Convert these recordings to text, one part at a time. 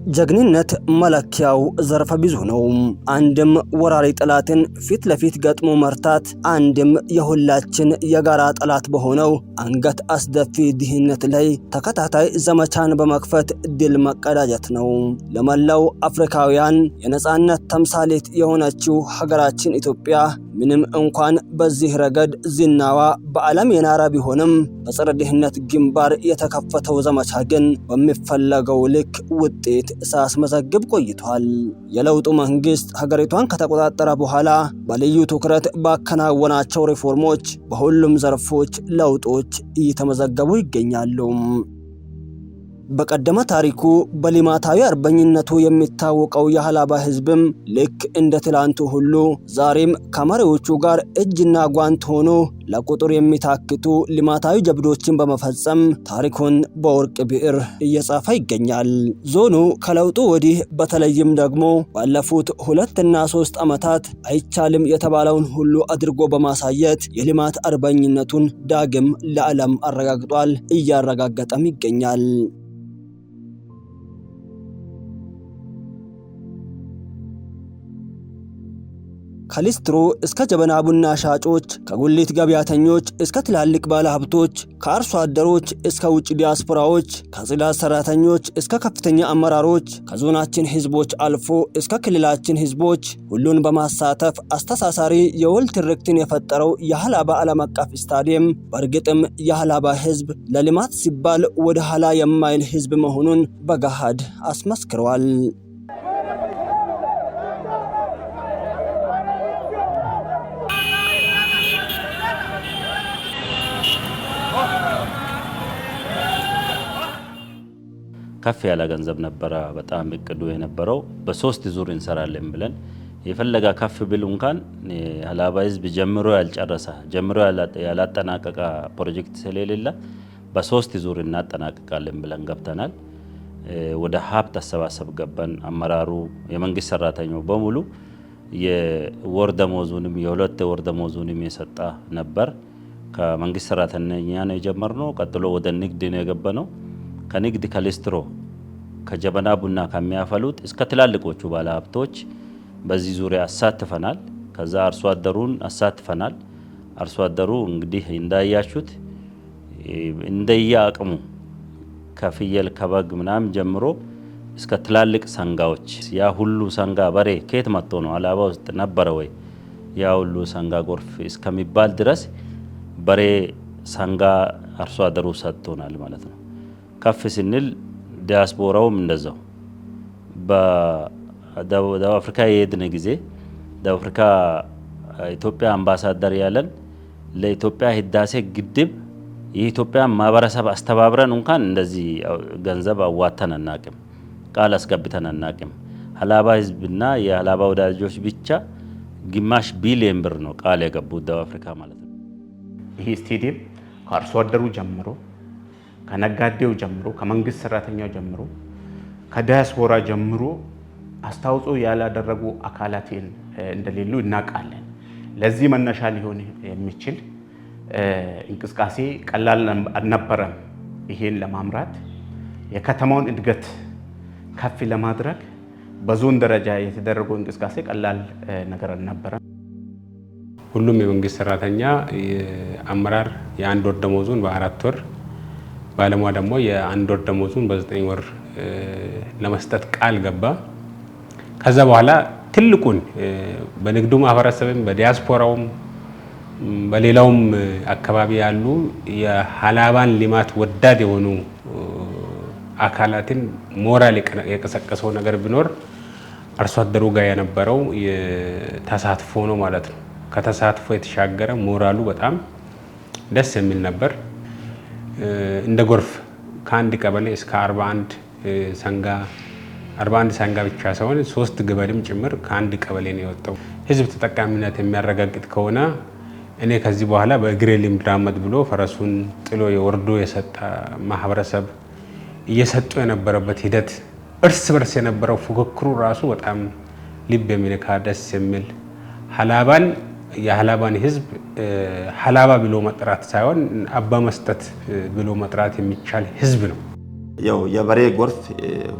ጀግንነት መለኪያው ዘርፈ ብዙ ነው። አንድም ወራሪ ጠላትን ፊት ለፊት ገጥሞ መርታት፣ አንድም የሁላችን የጋራ ጠላት በሆነው አንገት አስደፊ ድህነት ላይ ተከታታይ ዘመቻን በመክፈት ድል መቀዳጀት ነው። ለመላው አፍሪካውያን የነጻነት ተምሳሌት የሆነችው ሀገራችን ኢትዮጵያ ምንም እንኳን በዚህ ረገድ ዝናዋ በዓለም የናረ ቢሆንም በጸረ ድህነት ግንባር የተከፈተው ዘመቻ ግን በሚፈለገው ልክ ውጤት ሳያስመዘግብ ቆይቷል። የለውጡ መንግስት ሀገሪቷን ከተቆጣጠረ በኋላ በልዩ ትኩረት ባከናወናቸው ሪፎርሞች በሁሉም ዘርፎች ለውጦች እየተመዘገቡ ይገኛሉ። በቀደመ ታሪኩ በሊማታዊ አርበኝነቱ የሚታወቀው የሃላባ ህዝብም ልክ እንደ ትላንቱ ሁሉ ዛሬም ከመሪዎቹ ጋር እጅና ጓንት ሆኖ ለቁጥር የሚታክቱ ሊማታዊ ጀብዶችን በመፈጸም ታሪኩን በወርቅ ብዕር እየጻፈ ይገኛል። ዞኑ ከለውጡ ወዲህ በተለይም ደግሞ ባለፉት 2 እና 3 ዓመታት አይቻልም የተባለውን ሁሉ አድርጎ በማሳየት የሊማት አርበኝነቱን ዳግም ለዓለም አረጋግጧል፣ እያረጋገጠም ይገኛል። ከሊስትሮ እስከ ጀበና ቡና ሻጮች፣ ከጉሊት ገበያተኞች እስከ ትላልቅ ባለሀብቶች፣ ከአርሶ አደሮች እስከ ውጭ ዲያስፖራዎች፣ ከጽዳት ሰራተኞች እስከ ከፍተኛ አመራሮች፣ ከዞናችን ህዝቦች አልፎ እስከ ክልላችን ህዝቦች ሁሉን በማሳተፍ አስተሳሳሪ የወል ትርክትን የፈጠረው የሃላባ ዓለም አቀፍ ስታዲየም በእርግጥም የሃላባ ህዝብ ለልማት ሲባል ወደ ኋላ የማይል ህዝብ መሆኑን በገሃድ አስመስክሯል። ከፍ ያለ ገንዘብ ነበር በጣም እቅዱ የነበረው በ3 ዙር እንሰራለን ብለን የፈለጋ ከፍ ቢሉ እንኳን ሃላባ ህዝብ ጀምሮ ያልጨረሰ ጀምሮ ያላጠናቀቀ ፕሮጀክት ስለሌለ በ3 ዙር እናጠናቀቃለን ብለን ገብተናል። ወደ ሀብት አሰባሰብ ገባን። አመራሩ የመንግስት ሰራተኛው በሙሉ የወር ደመወዙንም የ2 ወር ደመወዙንም የሰጣ ነበር። ከመንግስት ሰራተኛ ነው የጀመርነው። ቀጥሎ ወደ ንግድ ነው የገባነው። ከንግድ ከሊስትሮ ከጀበና ቡና ከሚያፈሉት እስከ ትላልቆቹ ባለሀብቶች በዚህ ዙሪያ አሳትፈናል። ከዛ አርሶ አደሩን አሳትፈናል። አርሶ አደሩ እንግዲህ እንዳያችሁት እንደየ አቅሙ ከፍየል ከበግ ምናምን ጀምሮ እስከ ትላልቅ ሰንጋዎች ያ ሁሉ ሰንጋ በሬ ከየት መጥቶ ነው ሃላባ ውስጥ ነበረ ወይ ያ ሁሉ ሰንጋ ጎርፍ እስከሚባል ድረስ በሬ ሰንጋ አርሶ አደሩ ሰጥቶናል ማለት ነው። ከፍ ስንል ዲያስፖራውም እንደዛው በደቡብ አፍሪካ የሄድን ጊዜ ደቡብ አፍሪካ ኢትዮጵያ አምባሳደር ያለን ለኢትዮጵያ ህዳሴ ግድብ የኢትዮጵያ ማህበረሰብ አስተባብረን እንኳን እንደዚህ ገንዘብ አዋተን አናቅም፣ ቃል አስገብተን አናቅም። ሃላባ ህዝብና የሃላባ ወዳጆች ብቻ ግማሽ ቢሊዮን ብር ነው ቃል የገቡት ደቡብ አፍሪካ ማለት ነው። ይሄ ስቴዲየም ከአርሶ አደሩ ጀምሮ ከነጋዴው ጀምሮ ከመንግስት ሰራተኛው ጀምሮ ከዲያስፖራ ጀምሮ አስተዋጽኦ ያላደረጉ አካላትን እንደሌሉ እናውቃለን። ለዚህ መነሻ ሊሆን የሚችል እንቅስቃሴ ቀላል አልነበረም። ይሄን ለማምራት የከተማውን እድገት ከፍ ለማድረግ በዞን ደረጃ የተደረገው እንቅስቃሴ ቀላል ነገር አልነበረም። ሁሉም የመንግስት ሰራተኛ አመራር የ1 ወር ደመወዙን በ4 ወር ባለሙያ ደግሞ የ1 ወር ደመወዙን በ9 ወር ለመስጠት ቃል ገባ። ከዛ በኋላ ትልቁን በንግዱ ማህበረሰብም በዲያስፖራውም በሌላውም አካባቢ ያሉ የሃላባን ልማት ወዳድ የሆኑ አካላትን ሞራል የቀሰቀሰው ነገር ቢኖር አርሶ አደሩ ጋር የነበረው ተሳትፎ ነው ማለት ነው። ከተሳትፎ የተሻገረ ሞራሉ በጣም ደስ የሚል ነበር። እንደ ጎርፍ ከአንድ ቀበሌ እስከ 41 ሰንጋ ብቻ ሳይሆን 3 ግበልም ጭምር ከአንድ ቀበሌ ነው የወጣው። ህዝብ ተጠቃሚነት የሚያረጋግጥ ከሆነ እኔ ከዚህ በኋላ በእግሬ ልምራመድ ብሎ ፈረሱን ጥሎ የወርዶ የሰጠ ማህበረሰብ እየሰጡ የነበረበት ሂደት እርስ በርስ የነበረው ፉክክሩ ራሱ በጣም ልብ የሚነካ ደስ የሚል ሃላባን የሃላባን ህዝብ ሃላባ ብሎ መጥራት ሳይሆን አባ መስጠት ብሎ መጥራት የሚቻል ህዝብ ነው። ያው የበሬ ጎርፍ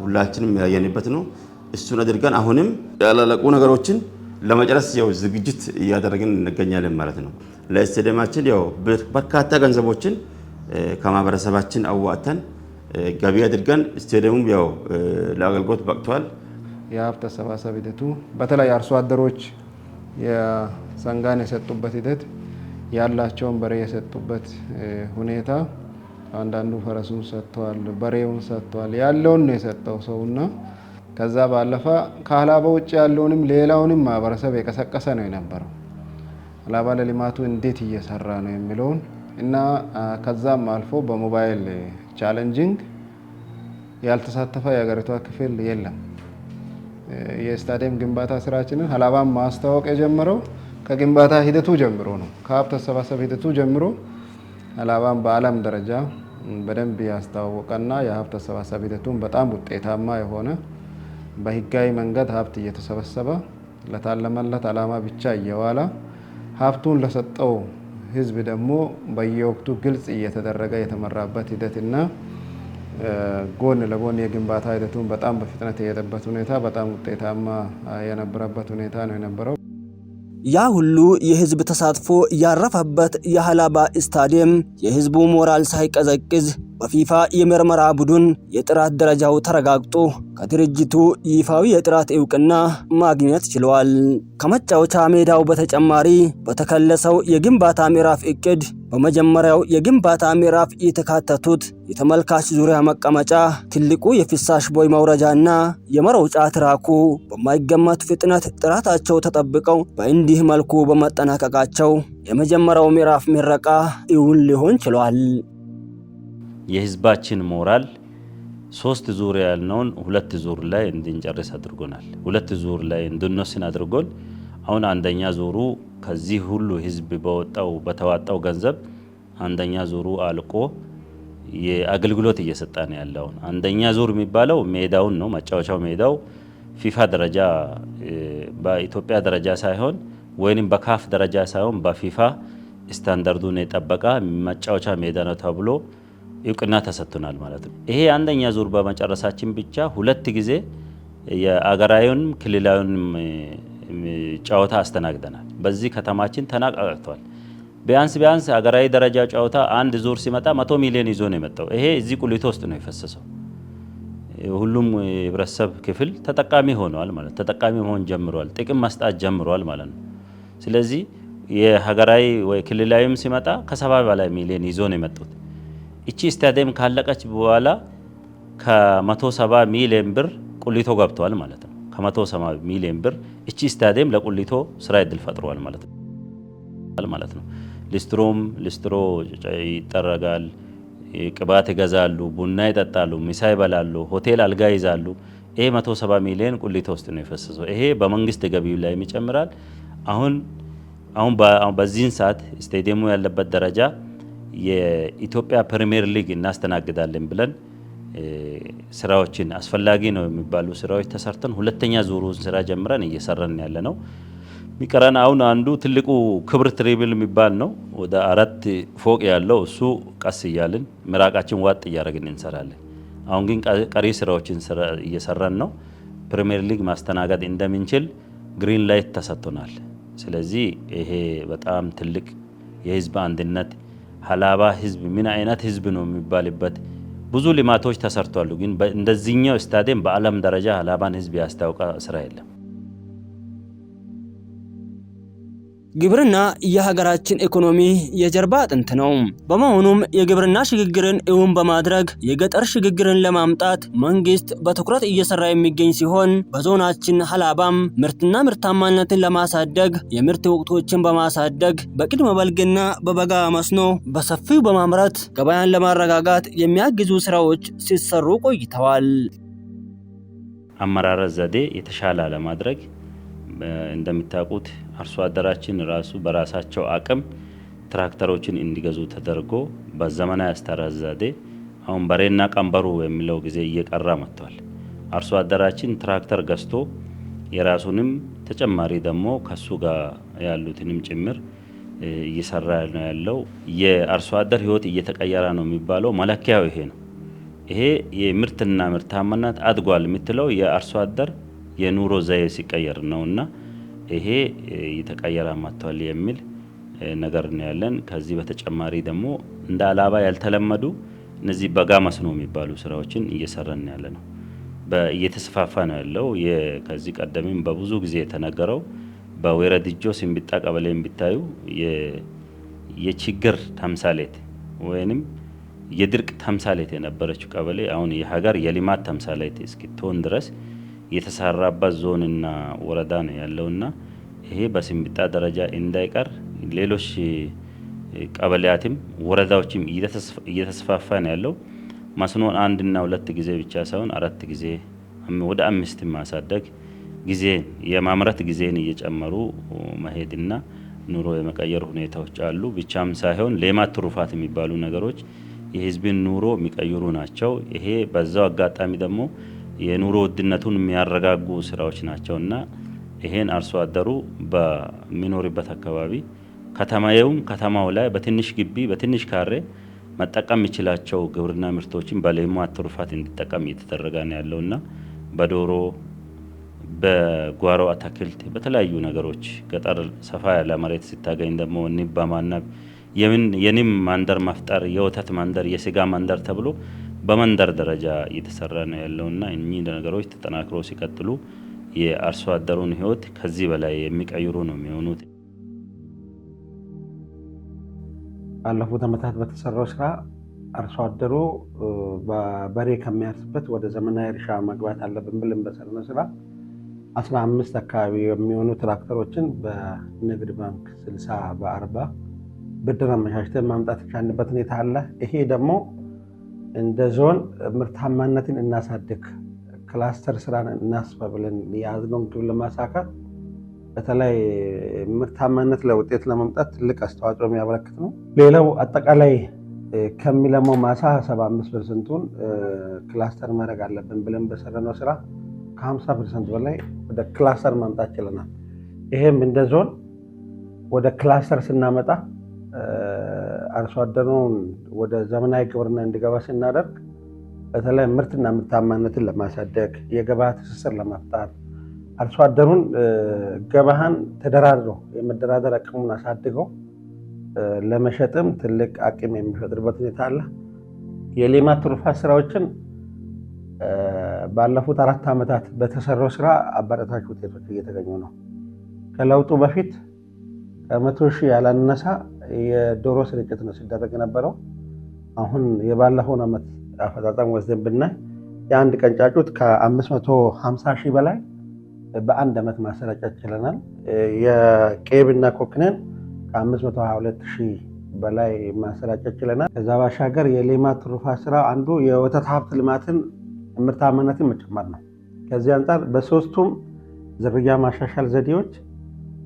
ሁላችንም ያየንበት ነው። እሱን አድርገን አሁንም ያላለቁ ነገሮችን ለመጨረስ ያው ዝግጅት እያደረግን እንገኛለን ማለት ነው። ለስቴዲየማችን ያው በርካታ ገንዘቦችን ከማህበረሰባችን አዋጥተን ገቢ አድርገን ስቴዲየሙም ያው ለአገልግሎት በቅቷል። የሀብት አሰባሰብ ሂደቱ በተለይ አርሶ አደሮች የሰንጋን የሰጡበት ሂደት ያላቸውን በሬ የሰጡበት ሁኔታ አንዳንዱ ፈረሱን ሰጥቷል፣ በሬውን ሰጥቷል። ያለውን ነው የሰጠው ሰውና ከዛ ባለፈ ከሀላባ ውጭ ያለውንም ሌላውንም ማህበረሰብ የቀሰቀሰ ነው የነበረው። ሀላባ ለልማቱ እንዴት እየሰራ ነው የሚለውን እና ከዛም አልፎ በሞባይል ቻሌንጂንግ ያልተሳተፈ የሀገሪቷ ክፍል የለም። የስታዲየም ግንባታ ስራችንን ሀላባን ማስተዋወቅ የጀመረው ከግንባታ ሂደቱ ጀምሮ ነው። ከሀብት አሰባሰብ ሂደቱ ጀምሮ ሀላባን በዓለም ደረጃ በደንብ ያስተዋወቀና የሀብት አሰባሰብ ሂደቱን በጣም ውጤታማ የሆነ በህጋዊ መንገድ ሀብት እየተሰበሰበ ለታለመለት ዓላማ ብቻ እየዋለ ሀብቱን ለሰጠው ህዝብ ደግሞ በየወቅቱ ግልጽ እየተደረገ የተመራበት ሂደትና ጎን ለጎን የግንባታ ሂደቱን በጣም በፍጥነት የሄደበት ሁኔታ በጣም ውጤታማ የነበረበት ሁኔታ ነው የነበረው። ያ ሁሉ የህዝብ ተሳትፎ ያረፈበት የሀላባ ስታዲየም የህዝቡ ሞራል ሳይቀዘቅዝ በፊፋ የምርመራ ቡድን የጥራት ደረጃው ተረጋግጦ ከድርጅቱ ይፋዊ የጥራት እውቅና ማግኘት ችሏል። ከመጫወቻ ሜዳው በተጨማሪ በተከለሰው የግንባታ ምዕራፍ እቅድ በመጀመሪያው የግንባታ ምዕራፍ የተካተቱት የተመልካች ዙሪያ መቀመጫ፣ ትልቁ የፍሳሽ ቦይ መውረጃና የመሮጫ ትራኩ በማይገመት ፍጥነት ጥራታቸው ተጠብቀው በእንዲህ መልኩ በመጠናቀቃቸው የመጀመሪያው ምዕራፍ ምረቃ እውን ሊሆን ችሏል። የህዝባችን ሞራል 3 ዙር ያልነውን 2 ዙር ላይ እንድንጨርስ አድርጎናል። 2 ዙር ላይ እንድንወስን አድርጎን አሁን አንደኛ ዙሩ ከዚህ ሁሉ ህዝብ በተዋጣው ገንዘብ አንደኛ ዙሩ አልቆ የአገልግሎት እየሰጠ ነው ያለው። አንደኛ ዙር የሚባለው ሜዳውን ነው፣ መጫወቻው ሜዳው ፊፋ ደረጃ በኢትዮጵያ ደረጃ ሳይሆን ወይንም በካፍ ደረጃ ሳይሆን በፊፋ ስታንዳርዱን የጠበቀ መጫወቻ ሜዳ ነው ተብሎ እውቅና ተሰጥቶናል ማለት ነው። ይሄ አንደኛ ዙር በመጨረሳችን ብቻ 2 ጊዜ የአገራዊውን ክልላዊውን ጨዋታ አስተናግደናል። በዚህ ከተማችን ተናቃቅቷል። ቢያንስ አገራዊ ደረጃ ጨዋታ አንድ ዙር ሲመጣ 100 ሚሊዮን ይዞ ነው የመጣው። ይሄ እዚህ ቁሊቶ ውስጥ ነው የፈሰሰው። ሁሉም የህብረተሰብ ክፍል ተጠቃሚ ሆነዋል ማለት ተጠቃሚ መሆን ጀምሯል፣ ጥቅም መስጣት ጀምሯል ማለት ነው። ስለዚህ የሀገራዊ ወይ ክልላዊም ሲመጣ ከ70 በላይ ሚሊዮን ይዞ ነው የመጡት። እቺ ስታዲየም ካለቀች በኋላ ከ170 ሚሊዮን ብር ቁሊቶ ገብቷል ማለት ነው። ከ170 ሚሊዮን ብር እቺ ስታዲየም ለቁሊቶ ስራ እድል ፈጥሯል ማለት ነው። ሊስትሮ ይጠረጋል፣ ቅባት ይገዛሉ፣ ቡና ይጠጣሉ፣ ምሳ ይበላሉ፣ ሆቴል አልጋ ይዛሉ። ይሄ 170 ሚሊዮን ቁሊቶ ውስጥ ነው የፈሰሰው። ይሄ በመንግስት ገቢው ላይ ይጨምራል። አሁን በዚህን ሰዓት ስታዲየሙ ያለበት ደረጃ የኢትዮጵያ ፕሪሚየር ሊግ እናስተናግዳለን ብለን ስራዎችን አስፈላጊ ነው የሚባሉ ስራዎች ተሰርተን ሁለተኛ ዙሩን ስራ ጀምረን እየሰራን ያለ ነው። ሚቀረን አሁን አንዱ ትልቁ ክብር ትሪብል የሚባል ነው። ወደ 4 ፎቅ ያለው እሱ ቀስ እያልን ምራቃችን ዋጥ እያደረግን እንሰራለን። አሁን ግን ቀሪ ስራዎችን እየሰራን ነው። ፕሪሚየር ሊግ ማስተናገድ እንደምንችል ግሪን ላይት ተሰጥቶናል። ስለዚህ ይሄ በጣም ትልቅ የህዝብ አንድነት ሀላባ ህዝብ ምን አይነት ህዝብ ነው የሚባልበት ብዙ ልማቶች ተሰርቷሉ። ግን እንደዚህኛው ስታዲየም በዓለም ደረጃ ሀላባን ህዝብ ያስታወቀ ስራ የለም። ግብርና የሀገራችን ኢኮኖሚ የጀርባ አጥንት ነው። በመሆኑም የግብርና ሽግግርን እውን በማድረግ የገጠር ሽግግርን ለማምጣት መንግስት በትኩረት እየሰራ የሚገኝ ሲሆን በዞናችን ሀላባም ምርትና ምርታማነትን ለማሳደግ የምርት ወቅቶችን በማሳደግ በቅድመ በልግና በበጋ መስኖ በሰፊው በማምረት ገበያን ለማረጋጋት የሚያግዙ ስራዎች ሲሰሩ ቆይተዋል። አመራረት ዘዴ የተሻለ ለማድረግ እንደምታውቁት አርሶ አደራችን ራሱ በራሳቸው አቅም ትራክተሮችን እንዲገዙ ተደርጎ በዘመናዊ አስተራረስ ዘዴ አሁን በሬና ቀንበሩ የሚለው ጊዜ እየቀራ መጥቷል። አርሶ አደራችን ትራክተር ገዝቶ የራሱንም ተጨማሪ ደግሞ ከሱ ጋር ያሉትንም ጭምር እየሰራ ነው ያለው። የአርሶ አደር ህይወት እየተቀየረ ነው የሚባለው መለኪያው ይሄ ነው። ይሄ የምርትና ምርታማነት አድጓል የምትለው የአርሶ አደር የኑሮ ዘዬ ሲቀየር ነውና ይሄ እየተቀየረ መጥቷል የሚል ነገር ነው ያለን። ከዚህ በተጨማሪ ደግሞ እንደ ሀላባ ያልተለመዱ እነዚህ በጋ መስኖ የሚባሉ ስራዎችን እየሰራን ያለ ነው። እየተስፋፋ ነው ያለው። ከዚህ ቀደምም በብዙ ጊዜ የተነገረው በወረዲጆ ሲምቢጣ ቀበሌ ቢታዩ የችግር ተምሳሌት ወይንም የድርቅ ተምሳሌት የነበረችው ቀበሌ አሁን የሀገር የልማት ተምሳሌት እስኪትሆን ድረስ የተሰራበት ዞንና ወረዳ ነው ያለውና ይሄ በሲምቢጣ ደረጃ እንዳይቀር ሌሎች ቀበሌያትም ወረዳዎችም እየተስፋፋ ነው ያለው። መስኖን 1 እና 2 ጊዜ ብቻ ሳይሆን 4 ጊዜ ወደ 5 ማሳደግ ጊዜን የማምረት ጊዜን እየጨመሩ መሄድና ኑሮ የመቀየር ሁኔታዎች አሉ። ብቻም ሳይሆን ሌማት ትሩፋት የሚባሉ ነገሮች የህዝብን ኑሮ የሚቀይሩ ናቸው። ይሄ በዛው አጋጣሚ ደግሞ የኑሮ ውድነቱን የሚያረጋጉ ስራዎች ናቸውና ይሄን አርሶ አደሩ በሚኖርበት አካባቢ ከተማው ላይ በትንሽ ግቢ በትንሽ ካሬ መጠቀም የሚችላቸው ግብርና ምርቶችን በሌማት ትሩፋት እንዲጠቀም እየተደረገ ነው ያለውና በዶሮ በጓሮ አትክልት በተለያዩ ነገሮች ገጠር ሰፋ ያለ መሬት ሲታገኝ ደግሞ ንብ በማነብ የንብ መንደር መፍጠር የወተት መንደር የስጋ መንደር ተብሎ በመንደር ደረጃ እየተሰራ ነው ያለውና እኚህ ነገሮች ተጠናክሮ ሲቀጥሉ የአርሶ አደሩን ህይወት ከዚህ በላይ የሚቀይሩ ነው የሚሆኑት። ባለፉት ዓመታት በተሰራው ስራ አርሶ አደሩ በበሬ ከሚያርስበት ወደ ዘመናዊ እርሻ መግባት አለብን ብለን በሰራነው ስራ 15 አካባቢ የሚሆኑ ትራክተሮችን በንግድ ባንክ 60 በ40 ብድር አመቻችተን ማምጣት የቻልንበት ሁኔታ አለ። ይሄ ደግሞ እንደ ዞን ምርታማነትን እናሳድግ ክላስተር ስራን እናስፋ ብለን የያዝነውን ግብ ለማሳካት በተለይ ምርታማነት ለውጤት ለማምጣት ትልቅ አስተዋጽኦ የሚያበረክት ነው። ሌላው አጠቃላይ ከሚለማው ማሳ 75%ን ክላስተር ማድረግ አለብን ብለን በሰራነው ስራ ከ50% በላይ ወደ ክላስተር ማምጣት ችለናል። ይሄም እንደ ዞን ወደ ክላስተር ስናመጣ አርሶ አደሩን ወደ ዘመናዊ ግብርና እንዲገባ ስናደርግ በተለይ ምርትና ምርታማነትን ለማሳደግ የገበያ ትስስር ለመፍጠር አርሶ አደሩን ገበያን ተደራድሮ የመደራደር አቅሙን አሳድገው ለመሸጥም ትልቅ አቅም የሚፈጥርበት ሁኔታ አለ። የሌማት ትሩፋት ስራዎችን ባለፉት 4 ዓመታት በተሰራው ስራ አበረታች ውጤቶች እየተገኙ ነው። ከለውጡ በፊት ከ100 ሺህ ያላነሳ የዶሮ ስርጭት ነው ሲደረግ የነበረው። አሁን የባለፈውን ዓመት አፈጻጸም ወስደን ብናይ የአንድ ቀን ጫጩት ከ550 ሺህ በላይ በአንድ ዓመት ማሰራጨት ችለናል። የቄብና ኮክነን ከ522 ሺህ በላይ ማሰራጨት ችለናል። ከዛ ባሻገር የሌማት ትሩፋት ስራ አንዱ የወተት ሀብት ልማትን ምርታማነትን መጨመር ነው። ከዚህ አንጻር በሶስቱም ዝርያ ማሻሻል ዘዴዎች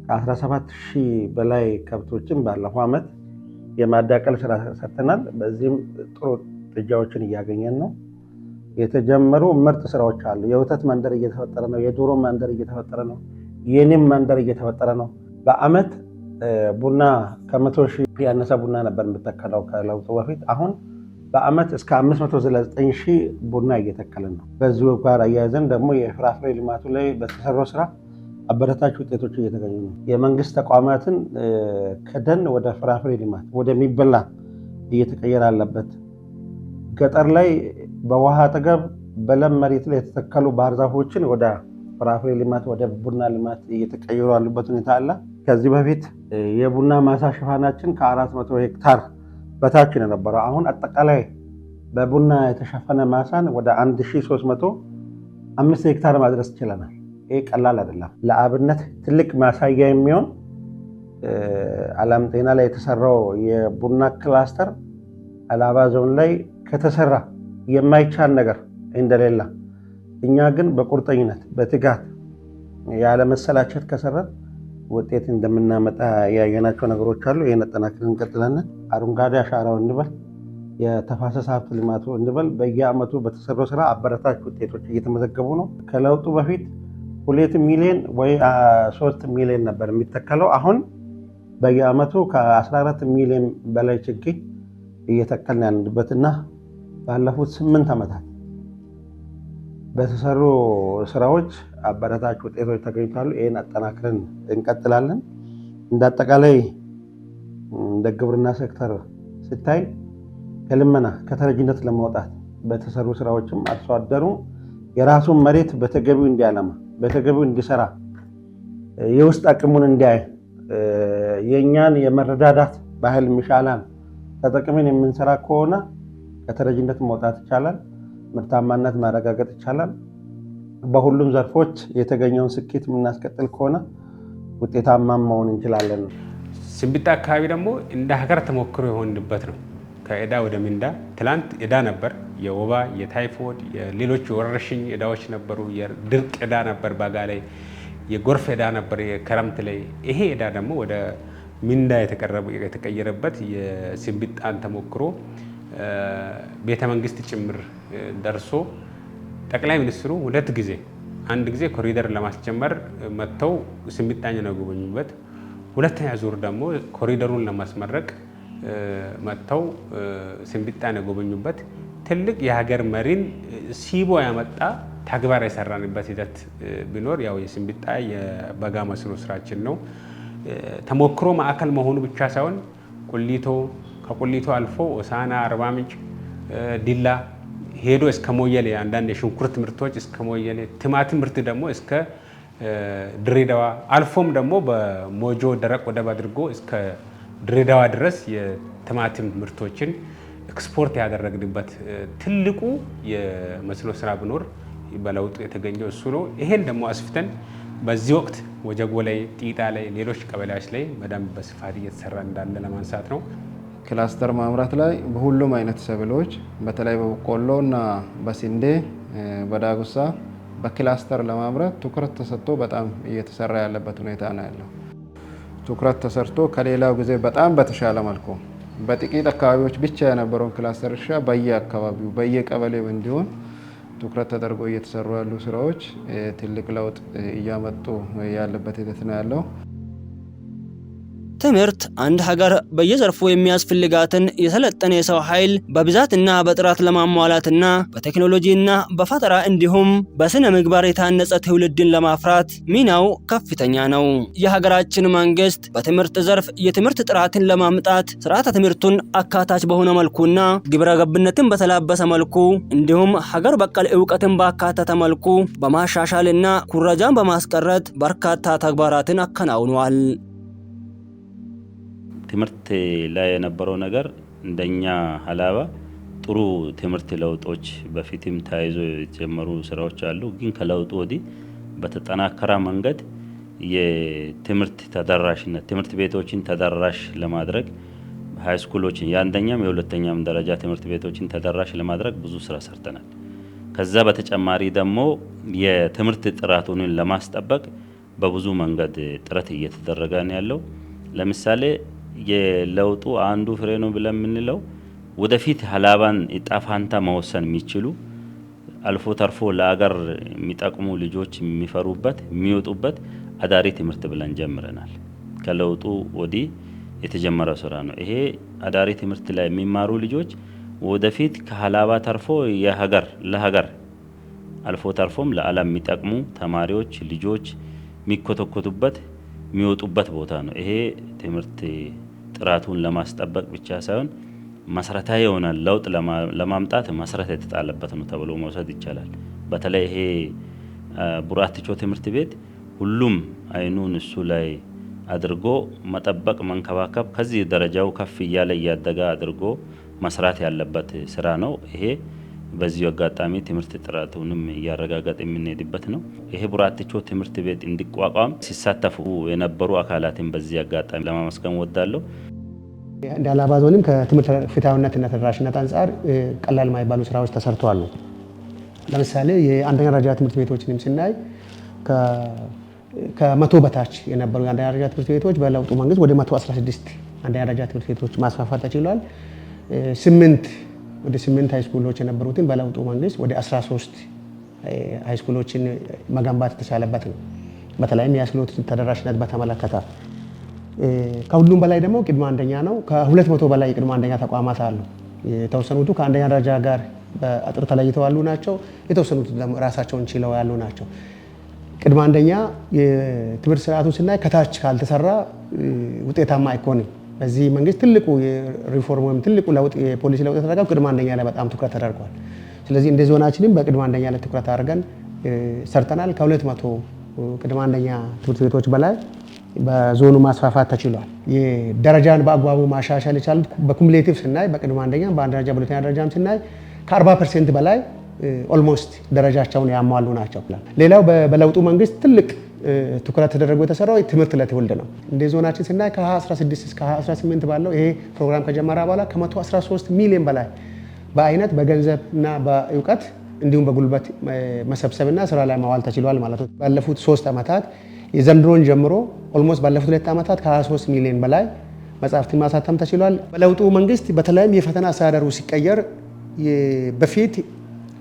ከ17 ሺህ በላይ ከብቶችን ባለፈው ዓመት የማዳቀል ስራ ሰርተናል። በዚህም ጥሩ ጥጃዎችን እያገኘን ነው። የተጀመሩ ምርጥ ስራዎች አሉ። የወተት መንደር እየተፈጠረ ነው። የዶሮ መንደር እየተፈጠረ ነው። የንብ መንደር እየተፈጠረ ነው። በአመት ቡና ከ100 ሺህ ያነሰ ቡና ነበር የምተከለው ከለውጡ በፊት። አሁን በአመት እስከ 599 ሺህ ቡና እየተከለን ነው። በዚሁ ጋር አያይዘን ደግሞ የፍራፍሬ ልማቱ ላይ በተሰራው ስራ አበረታች ውጤቶች እየተገኙ ነው። የመንግስት ተቋማትን ከደን ወደ ፍራፍሬ ልማት ወደሚበላ እየተቀየረ አለበት። ገጠር ላይ በውሃ አጠገብ በለም መሬት ላይ የተተከሉ ባህር ዛፎችን ወደ ፍራፍሬ ልማት ወደ ቡና ልማት እየተቀየሩ ያሉበት ሁኔታ አለ። ከዚህ በፊት የቡና ማሳ ሽፋናችን ከ400 ሄክታር በታች ነው የነበረው። አሁን አጠቃላይ በቡና የተሸፈነ ማሳን ወደ 1305 ሄክታር ማድረስ ችለናል። ይሄ ቀላል አይደለም። ለአብነት ትልቅ ማሳያ የሚሆን አለም ጤና ላይ የተሰራው የቡና ክላስተር ሀላባ ዞን ላይ ከተሰራ የማይቻል ነገር እንደሌለ እኛ ግን በቁርጠኝነት በትጋት ያለመሰላቸት ከሰራን ውጤት እንደምናመጣ ያየናቸው ነገሮች አሉ። ይሄን አጠናክረን እንቀጥላለን። አረንጓዴ አሻራው እንበል የተፋሰስ ሀብት ልማቱ እንበል በየአመቱ በተሰራው ስራ አበረታች ውጤቶች እየተመዘገቡ ነው። ከለውጡ በፊት 2 ሚሊዮን ወይ 3 ሚሊዮን ነበር የሚተከለው። አሁን በየአመቱ ከ14 ሚሊዮን በላይ ችግኝ እየተከልን ያለንበትና ባለፉት 8 ዓመታት በተሰሩ ስራዎች አበረታች ውጤቶች ተገኝተዋል። ይህን አጠናክረን እንቀጥላለን። እንደ አጠቃላይ እንደ ግብርና ሴክተር ሲታይ ከልመና ከተረጂነት ለማውጣት በተሰሩ ስራዎችም አርሶ አደሩ የራሱን መሬት በተገቢው እንዲያለማ በተገቢው እንዲሰራ የውስጥ አቅሙን እንዲያይ የኛን የመረዳዳት ባህል ሚሻላን ተጠቅመን የምንሰራ ከሆነ ከተረጂነት መውጣት ይቻላል። ምርታማነት ማረጋገጥ ይቻላል። በሁሉም ዘርፎች የተገኘውን ስኬት የምናስቀጥል ከሆነ ውጤታማ መሆን እንችላለን። ስንብት አካባቢ ደግሞ እንደ ሀገር ተሞክሮ የሆንበት ነው። ከዕዳ ወደ ምንዳ። ትላንት ዕዳ ነበር፣ የወባ የታይፎይድ የሌሎች የወረርሽኝ ዕዳዎች ነበሩ። የድርቅ ዕዳ ነበር፣ በጋ ላይ የጎርፍ ዕዳ ነበር፣ የክረምት ላይ። ይሄ ዕዳ ደግሞ ወደ ምንዳ የተቀየረበት የስንብጣን ተሞክሮ ቤተ መንግስት ጭምር ደርሶ ጠቅላይ ሚኒስትሩ 2 ጊዜ አንድ ጊዜ ኮሪደር ለማስጀመር መጥተው ስንብጣን ነው የጎበኙበት። ሁለተኛ ዙር ደግሞ ኮሪደሩን ለማስመረቅ መጥተው ስንብጣን የጎበኙበት ትልቅ የሀገር መሪን ሲቦ ያመጣ ተግባር የሰራንበት ሂደት ቢኖር ያው የስንብጣ የበጋ መስኖ ስራችን ነው። ተሞክሮ ማዕከል መሆኑ ብቻ ሳይሆን ቁሊቶ ከቁሊቶ አልፎ ሆሳዕና፣ አርባ ምንጭ፣ ዲላ ሄዶ እስከ ሞየሌ አንዳንድ የሽንኩርት ምርቶች እስከ ሞየሌ፣ ቲማቲም ምርት ደግሞ እስከ ድሬዳዋ አልፎም ደግሞ በሞጆ ደረቅ ወደብ አድርጎ እስከ ድሬዳዋ ድረስ የቲማቲም ምርቶችን ኤክስፖርት ያደረግንበት ትልቁ የመስኖ ስራ ቢኖር በለውጡ የተገኘው እሱ ነው። ይሄን ደግሞ አስፍተን በዚህ ወቅት ወጀጎ ላይ፣ ጢጣ ላይ፣ ሌሎች ቀበሌዎች ላይ በደንብ በስፋት እየተሰራ እንዳለ ለማንሳት ነው። ክላስተር ማምረት ላይ በሁሉም አይነት ሰብሎች በተለይ በበቆሎ እና በስንዴ በዳጉሳ በክላስተር ለማምረት ትኩረት ተሰጥቶ በጣም እየተሰራ ያለበት ሁኔታ ነው ያለው። ትኩረት ተሰርቶ ከሌላው ጊዜ በጣም በተሻለ መልኩ በጥቂት አካባቢዎች ብቻ የነበረውን ክላስተር እርሻ በየአካባቢው በየቀበሌው እንዲሆን ትኩረት ተደርጎ እየተሰሩ ያሉ ስራዎች ትልቅ ለውጥ እያመጡ ያለበት ሂደት ነው ያለው። ትምህርት አንድ ሀገር በየዘርፉ የሚያስፈልጋትን የሰለጠነ የሰው ኃይል በብዛትና በጥራት ለማሟላትና በቴክኖሎጂና በፈጠራ እንዲሁም በስነ ምግባር የታነጸ ትውልድን ለማፍራት ሚናው ከፍተኛ ነው። የሀገራችን መንግስት በትምህርት ዘርፍ የትምህርት ጥራትን ለማምጣት ስርዓተ ትምህርቱን አካታች በሆነ መልኩና ግብረ ገብነትን በተላበሰ መልኩ እንዲሁም ሀገር በቀል ዕውቀትን ባካተተ መልኩ በማሻሻልና ኩረጃን በማስቀረት በርካታ ተግባራትን አከናውኗል። ትምህርት ላይ የነበረው ነገር እንደኛ ሀላባ ጥሩ ትምህርት ለውጦች በፊትም ተያይዞ የተጀመሩ ስራዎች አሉ። ግን ከለውጡ ወዲህ በተጠናከረ መንገድ የትምህርት ተደራሽነት ትምህርት ቤቶችን ተደራሽ ለማድረግ ሃይ ስኩሎችን የአንደኛም የሁለተኛም ደረጃ ትምህርት ቤቶችን ተደራሽ ለማድረግ ብዙ ስራ ሰርተናል። ከዛ በተጨማሪ ደግሞ የትምህርት ጥራቱን ለማስጠበቅ በብዙ መንገድ ጥረት እየተደረገ ነው ያለው። ለምሳሌ የለውጡ አንዱ ፍሬ ነው ብለን የምንለው ወደፊት ሀላባን ዕጣ ፈንታ መወሰን የሚችሉ አልፎ ተርፎ ለሀገር የሚጠቅሙ ልጆች የሚፈሩበት የሚወጡበት አዳሪ ትምህርት ብለን ጀምረናል። ከለውጡ ወዲህ የተጀመረ ስራ ነው ይሄ። አዳሪ ትምህርት ላይ የሚማሩ ልጆች ወደፊት ከሀላባ ተርፎ ለሀገር አልፎ ተርፎም ለዓለም የሚጠቅሙ ተማሪዎች ልጆች የሚኮተኮቱበት የሚወጡበት ቦታ ነው። ይሄ ትምህርት ጥራቱን ለማስጠበቅ ብቻ ሳይሆን መሰረታዊ የሆነ ለውጥ ለማምጣት መሰረት የተጣለበት ነው ተብሎ መውሰድ ይቻላል። በተለይ ይሄ ቡራትቾ ትምህርት ቤት ሁሉም አይኑን እሱ ላይ አድርጎ መጠበቅ መንከባከብ ከዚህ ደረጃው ከፍ እያለ እያደገ አድርጎ መስራት ያለበት ስራ ነው ይሄ። በዚህ አጋጣሚ ትምህርት ጥራቱንም እያረጋገጠ የምንሄድበት ነው። ይሄ ቡራትቾ ትምህርት ቤት እንዲቋቋም ሲሳተፉ የነበሩ አካላትን በዚህ አጋጣሚ ለማመስገን ወዳለሁ። እንደ ሀላባ ዞንም ከትምህርት ፍትሃዊነትና ተደራሽነት አንጻር ቀላል የማይባሉ ስራዎች ተሰርተዋል። ለምሳሌ የአንደኛ ደረጃ ትምህርት ቤቶችንም ስናይ ከ100 በታች የነበሩ የአንደኛ ደረጃ ትምህርት ቤቶች በለውጡ መንግስት ወደ 116 አንደኛ ደረጃ ትምህርት ቤቶች ማስፋፋት ተችሏል። ወደ 8 ሃይስኩሎች የነበሩትን በለውጡ መንግስት ወደ 13 ሃይስኩሎችን መገንባት የተቻለበት ነው። በተለይም የሃይስኩሎች ተደራሽነት በተመለከተ ከሁሉም በላይ ደግሞ ቅድመ አንደኛ ነው። ከ200 በላይ ቅድመ አንደኛ ተቋማት አሉ። የተወሰኑቱ ከአንደኛ ደረጃ ጋር በአጥር ተለይተው ያሉ ናቸው። የተወሰኑት ደግሞ ራሳቸውን ችለው ያሉ ናቸው። ቅድመ አንደኛ የትምህርት ስርዓቱን ስናይ ከታች ካልተሰራ ውጤታማ አይኮንም። በዚህ መንግስት ትልቁ የሪፎርም ወይም ትልቁ ለውጥ የፖሊሲ ለውጥ ተደረገው ቅድመ አንደኛ ላይ በጣም ትኩረት ተደርጓል። ስለዚህ እንደ ዞናችንም በቅድመ አንደኛ ላይ ትኩረት አድርገን ሰርተናል። ከ200 ቅድመ አንደኛ ትምህርት ቤቶች በላይ በዞኑ ማስፋፋት ተችሏል። የደረጃን በአግባቡ ማሻሻል የቻሉት በኩሙሌቲቭ ስናይ በቅድመ አንደኛ በአንድ ደረጃ በሁለተኛ ደረጃም ስናይ ከ40% በላይ ኦልሞስት ደረጃቸውን ያሟሉ ናቸው። ሌላው በለውጡ መንግስት ትልቅ ትኩረት ተደረገ የተሰራው ትምህርት ለትውልድ ነው። እንደ ዞናችን ስናይ ከ2016 እስከ 2018 ባለው ይሄ ፕሮግራም ከጀመረ በኋላ ከ113 ሚሊዮን በላይ በአይነት በገንዘብና በእውቀት እንዲሁም በጉልበት መሰብሰብና ስራ ላይ ማዋል ተችሏል ማለት ነው። ባለፉት 3 ዓመታት የዘንድሮን ጀምሮ ኦልሞስት ባለፉት 2 ዓመታት ከ23 ሚሊዮን በላይ መጽሐፍትን ማሳተም ተችሏል። በለውጡ መንግስት በተለይም የፈተና አስተዳደሩ ሲቀየር በፊት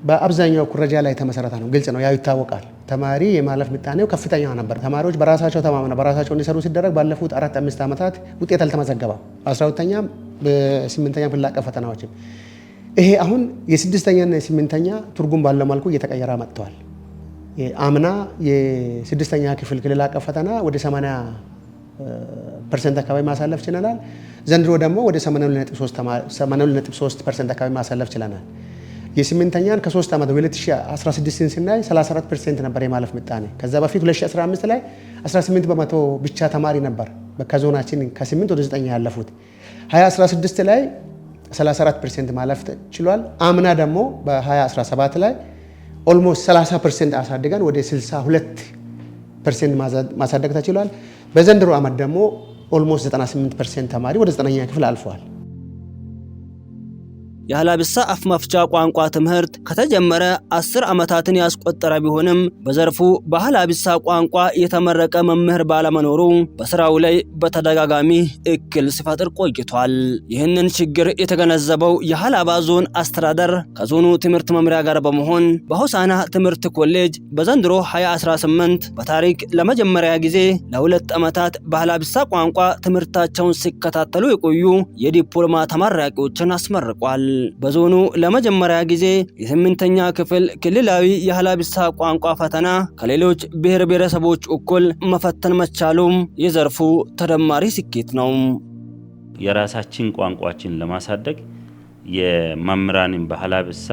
በአብዛኛው ኩረጃ ላይ የተመሰረተ ነው። ግልጽ ነው፣ ያው ይታወቃል። ተማሪ የማለፍ ምጣኔው ከፍተኛ ነበር። ተማሪዎች በራሳቸው ተማምነው በራሳቸው እንዲሰሩ ሲደረግ ባለፉት 4-5 ዓመታት ውጤት አልተመዘገበም። በ12ኛ በ8ኛ ክፍል አቀፍ ፈተናዎችም ይሄ አሁን የ6ኛና የ8ኛ ትርጉም ባለው መልኩ እየተቀየረ መጥተዋል። አምና የ6ኛ ክፍል ክልል አቀፍ ፈተና ወደ 80% አካባቢ ማሳለፍ ችለናል። ዘንድሮ ደግሞ ወደ 82.3% አካባቢ ማሳለፍ ችለናል። የ8ኛን ከ3 ዓመት በ2016 ስናይ 34% ነበር የማለፍ ምጣኔ። ከዛ በፊት 2015 ላይ 18 በመቶ ብቻ ተማሪ ነበር ከዞናችን ከ8 ወደ 9 ያለፉት። 2016 ላይ 34% ማለፍ ችሏል። አምና ደግሞ በ2017 ላይ ኦልሞስት 30% አሳድገን ወደ 62% ማሳደግ ተችሏል። በዘንድሮ ዓመት ደግሞ ኦልሞስት 98% ተማሪ ወደ 9ኛ ክፍል አልፈዋል። የሀላብሳ አፍ መፍቻ ቋንቋ ትምህርት ከተጀመረ 10 ዓመታትን ያስቆጠረ ቢሆንም በዘርፉ በሀላብሳ ቋንቋ የተመረቀ መምህር ባለመኖሩ በስራው ላይ በተደጋጋሚ እክል ሲፈጥር ቆይቷል። ይህንን ችግር የተገነዘበው የሀላባ ዞን አስተዳደር ከዞኑ ትምህርት መምሪያ ጋር በመሆን በሆሳና ትምህርት ኮሌጅ በዘንድሮ 2018 በታሪክ ለመጀመሪያ ጊዜ ለ2 ዓመታት በሀላብሳ ቋንቋ ትምህርታቸውን ሲከታተሉ የቆዩ የዲፕሎማ ተመራቂዎችን አስመርቋል። በዞኑ ለመጀመሪያ ጊዜ የ8ኛ ክፍል ክልላዊ የሀላብሳ ቋንቋ ፈተና ከሌሎች ብሔር ብሔረሰቦች እኩል መፈተን መቻሉም የዘርፉ ተደማሪ ስኬት ነው። የራሳችን ቋንቋችን ለማሳደግ የመምህራንን በሀላብሳ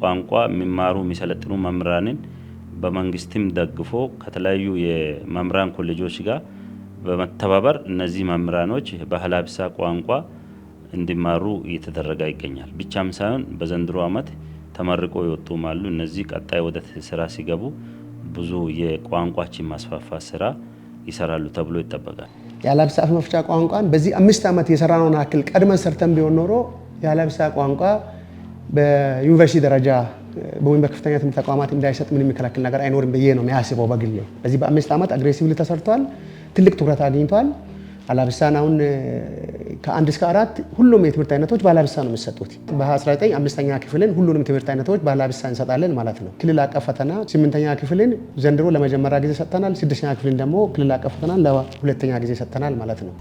ቋንቋ የሚማሩ የሚሰለጥኑ መምህራንን በመንግስትም ደግፎ ከተለያዩ የመምህራን ኮሌጆች ጋር በመተባበር እነዚህ መምህራኖች በሀላብሳ ቋንቋ እንዲማሩ እየተደረገ ይገኛል። ብቻም ሳይሆን በዘንድሮ ዓመት ተመርቆ ይወጡም አሉ። እነዚህ ቀጣይ ወደ ስራ ሲገቡ ብዙ የቋንቋችን ማስፋፋት ስራ ይሰራሉ ተብሎ ይጠበቃል። የሀላብሳ አፍ መፍቻ ቋንቋን በዚህ 5 ዓመት የሰራነውን አክል ቀድመን ሰርተን ቢሆን ኖሮ የሀላብሳ ቋንቋ በዩኒቨርሲቲ ደረጃ ወይም በከፍተኛ ትምህርት ተቋማት እንዳይሰጥ ምንም የሚከለክል ነገር አይኖርም ብዬ ነው የሚያስበው በግሌ። በዚህ በ5 ዓመት አግሬሲቭሊ ተሰርቷል። ትልቅ ትኩረት አግኝቷል። ሀላብሳን አሁን ከ1 እስከ 4 ሁሉም የትምህርት አይነቶች በሀላብሳ ነው የሚሰጡት። በ19 5ኛ ክፍልን ሁሉንም ትምህርት አይነቶች በሀላብሳ እንሰጣለን ማለት ነው። ክልል አቀፍ ፈተና 8ኛ ክፍልን ዘንድሮ ለመጀመሪያ ጊዜ ሰጥተናል። 6ኛ ክፍልን ደግሞ ክልል አቀፍ ፈተናን ለ2ኛ ጊዜ ሰጥተናል ማለት ነው።